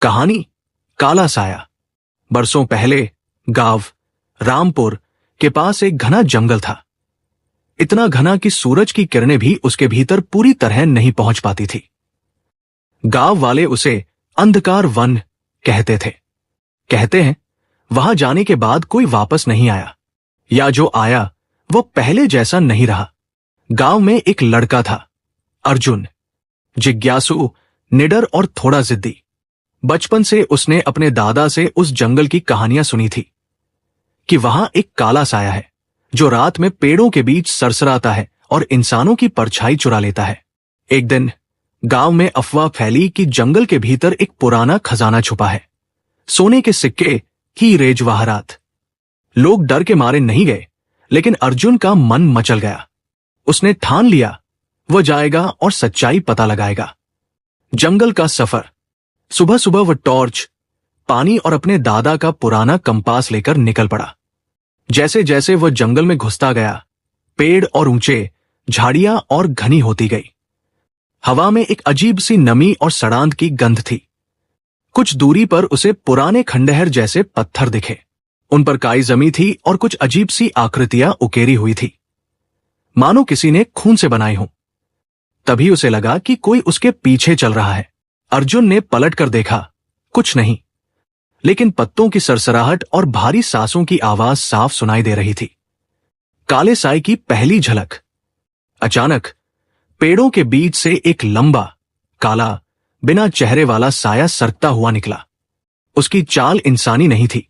कहानी काला साया। बरसों पहले गांव रामपुर के पास एक घना जंगल था। इतना घना कि सूरज की किरणें भी उसके भीतर पूरी तरह नहीं पहुंच पाती थी। गांव वाले उसे अंधकार वन कहते थे। कहते हैं वहां जाने के बाद कोई वापस नहीं आया, या जो आया वो पहले जैसा नहीं रहा। गांव में एक लड़का था, अर्जुन। जिज्ञासु, निडर और थोड़ा जिद्दी। बचपन से उसने अपने दादा से उस जंगल की कहानियां सुनी थी कि वहां एक काला साया है जो रात में पेड़ों के बीच सरसराता है और इंसानों की परछाई चुरा लेता है। एक दिन गांव में अफवाह फैली कि जंगल के भीतर एक पुराना खजाना छुपा है, सोने के सिक्के, हीरे जवाहरात। लोग डर के मारे नहीं गए, लेकिन अर्जुन का मन मचल गया। उसने ठान लिया वह जाएगा और सच्चाई पता लगाएगा। जंगल का सफर। सुबह सुबह वह टॉर्च, पानी और अपने दादा का पुराना कंपास लेकर निकल पड़ा। जैसे जैसे वह जंगल में घुसता गया, पेड़ और ऊंचे, झाड़ियां और घनी होती गई। हवा में एक अजीब सी नमी और सड़ांध की गंध थी। कुछ दूरी पर उसे पुराने खंडहर जैसे पत्थर दिखे। उन पर काई जमी थी और कुछ अजीब सी आकृतियां उकेरी हुई थी, मानो किसी ने खून से बनाई हो। तभी उसे लगा कि कोई उसके पीछे चल रहा है। अर्जुन ने पलट कर देखा, कुछ नहीं, लेकिन पत्तों की सरसराहट और भारी सांसों की आवाज साफ सुनाई दे रही थी। काले साए की पहली झलक। अचानक पेड़ों के बीच से एक लंबा, काला, बिना चेहरे वाला साया सरकता हुआ निकला। उसकी चाल इंसानी नहीं थी,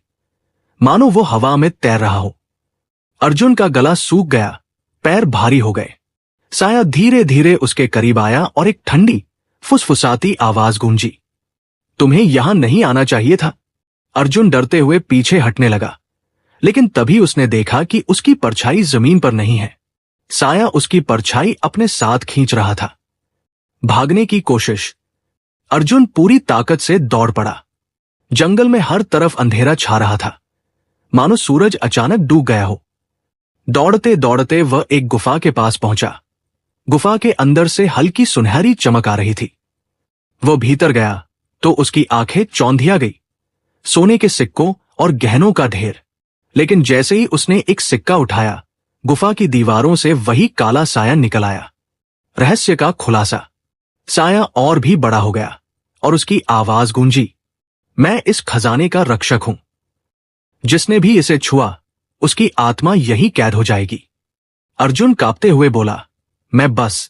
मानो वो हवा में तैर रहा हो। अर्जुन का गला सूख गया, पैर भारी हो गए। साया धीरे धीरे उसके करीब आया और एक ठंडी, फुसफुसाती आवाज गूंजी, तुम्हें यहां नहीं आना चाहिए था। अर्जुन डरते हुए पीछे हटने लगा, लेकिन तभी उसने देखा कि उसकी परछाई जमीन पर नहीं है। साया उसकी परछाई अपने साथ खींच रहा था। भागने की कोशिश। अर्जुन पूरी ताकत से दौड़ पड़ा। जंगल में हर तरफ अंधेरा छा रहा था, मानो सूरज अचानक डूब गया हो। दौड़ते दौड़ते वह एक गुफा के पास पहुंचा। गुफा के अंदर से हल्की सुनहरी चमक आ रही थी। वह भीतर गया तो उसकी आंखें चौंधिया गई। सोने के सिक्कों और गहनों का ढेर। लेकिन जैसे ही उसने एक सिक्का उठाया, गुफा की दीवारों से वही काला साया निकल आया। रहस्य का खुलासा। साया और भी बड़ा हो गया और उसकी आवाज गूंजी, मैं इस खजाने का रक्षक हूं। जिसने भी इसे छुआ उसकी आत्मा यही कैद हो जाएगी। अर्जुन कांपते हुए बोला, मैं बस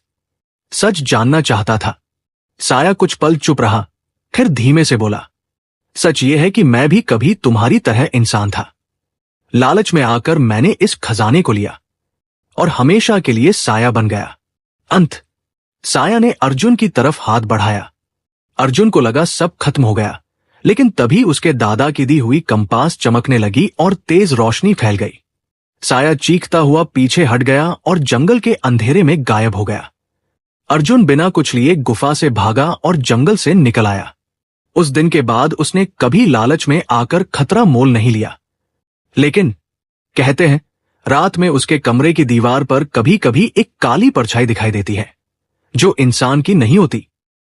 सच जानना चाहता था। साया कुछ पल चुप रहा, फिर धीमे से बोला, सच ये है कि मैं भी कभी तुम्हारी तरह इंसान था। लालच में आकर मैंने इस खजाने को लिया और हमेशा के लिए साया बन गया। अंत। साया ने अर्जुन की तरफ हाथ बढ़ाया। अर्जुन को लगा सब खत्म हो गया, लेकिन तभी उसके दादा की दी हुई कंपास चमकने लगी और तेज रोशनी फैल गई। साया चीखता हुआ पीछे हट गया और जंगल के अंधेरे में गायब हो गया। अर्जुन बिना कुछ लिए गुफा से भागा और जंगल से निकल आया। उस दिन के बाद उसने कभी लालच में आकर खतरा मोल नहीं लिया। लेकिन कहते हैं रात में उसके कमरे की दीवार पर कभी कभी एक काली परछाई दिखाई देती है, जो इंसान की नहीं होती,